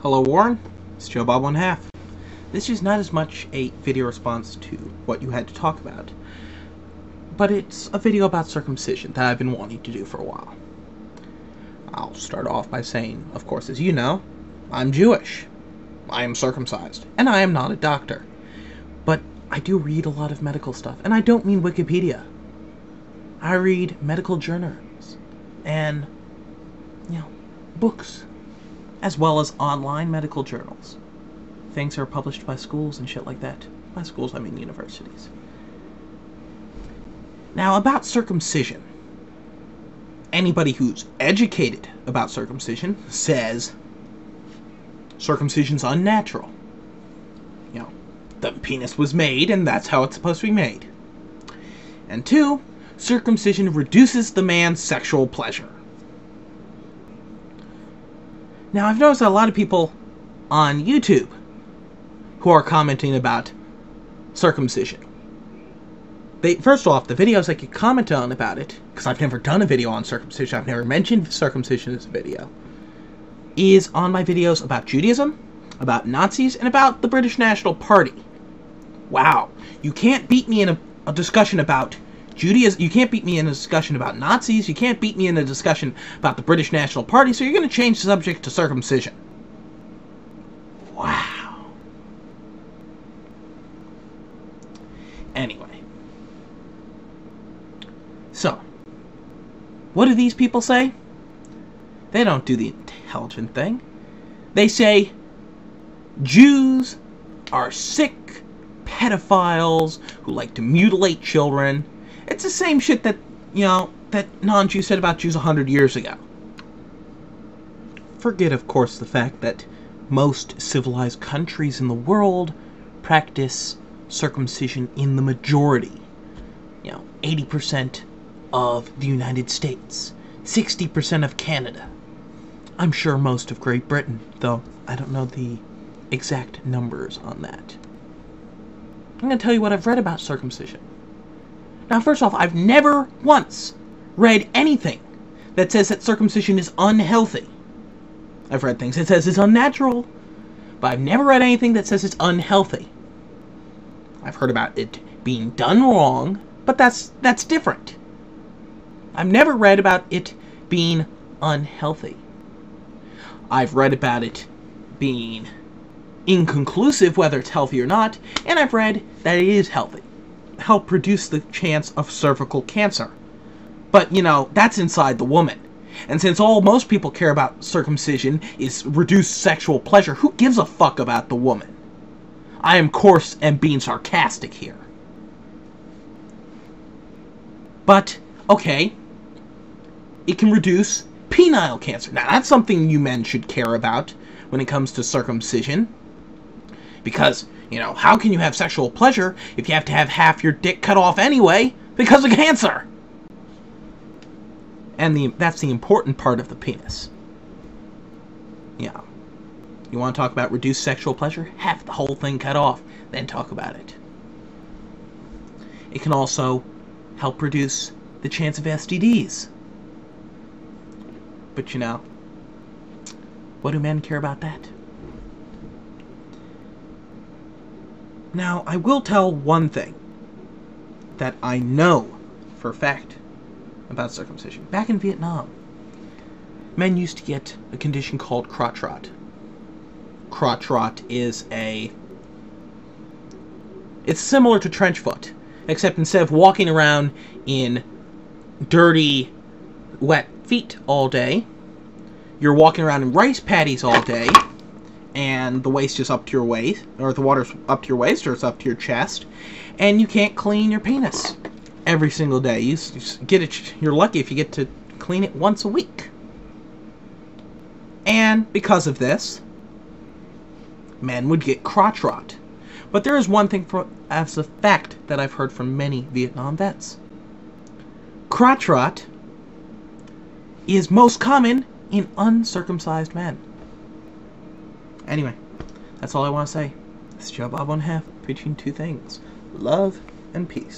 Hello Warren, it's Joe Bob 1/2. This is not as much a video response to what you had to talk about, but it's a video about circumcision that I've been wanting to do for a while. I'll start off by saying, of course, as you know, I'm Jewish. I am circumcised, and I am not a doctor. But I do read a lot of medical stuff, and I don't mean Wikipedia. I read medical journals and, books, as well as online medical journals. Things that are published by schools and shit like that. By schools, I mean universities. Now, about circumcision. Anybody who's educated about circumcision says circumcision's unnatural. The penis was made, and that's how it's supposed to be made. And 2, circumcision reduces the man's sexual pleasure. Now, I've noticed a lot of people on YouTube who are commenting about circumcision. First off, the videos I could comment on about it, because I've never done a video on circumcision, I've never mentioned circumcision as a video, is on my videos about Judaism, about Nazis, and about the British National Party. Wow. You can't beat me in a discussion about Judaism, you can't beat me in a discussion about Nazis, you can't beat me in a discussion about the British National Party, so you're going to change the subject to circumcision. Wow. Anyway. So, what do these people say? They don't do the intelligent thing. They say Jews are sick pedophiles who like to mutilate children. It's the same shit that, that non-Jews said about Jews 100 years ago. Forget, of course, the fact that most civilized countries in the world practice circumcision in the majority. 80% of the United States, 60% of Canada. I'm sure most of Great Britain, though I don't know the exact numbers on that. I'm going to tell you what I've read about circumcision. Now, first off, I've never once read anything that says that circumcision is unhealthy. I've read things that says it's unnatural, but I've never read anything that says it's unhealthy. I've heard about it being done wrong, but that's different. I've never read about it being unhealthy. I've read about it being inconclusive whether it's healthy or not, and I've read that it is healthy. Help reduce the chance of cervical cancer. But, that's inside the woman. And since most people care about circumcision is reduced sexual pleasure, who gives a fuck about the woman? I am coarse and being sarcastic here. But, okay, it can reduce penile cancer. Now, that's something you men should care about when it comes to circumcision. Because, how can you have sexual pleasure if you have to have half your dick cut off anyway because of cancer? And that's the important part of the penis. Yeah. You want to talk about reduced sexual pleasure? Have the whole thing cut off, then talk about it. It can also help reduce the chance of STDs. But what do men care about that? Now, I will tell one thing that I know for a fact about circumcision. Back in Vietnam, men used to get a condition called crotch rot. Crotch rot is it's similar to trench foot, except instead of walking around in dirty, wet feet all day, you're walking around in rice paddies all day, and the waist is up to your waist, or the water's up to your waist, or it's up to your chest, and you can't clean your penis every single day. You get it. You're lucky if you get to clean it once a week. And because of this, men would get crotch rot. But there is one thing as a fact that I've heard from many Vietnam vets. Crotch rot is most common in uncircumcised men. Anyway, that's all I want to say. This is Joe Bob 1/2, preaching 2 things: love and peace.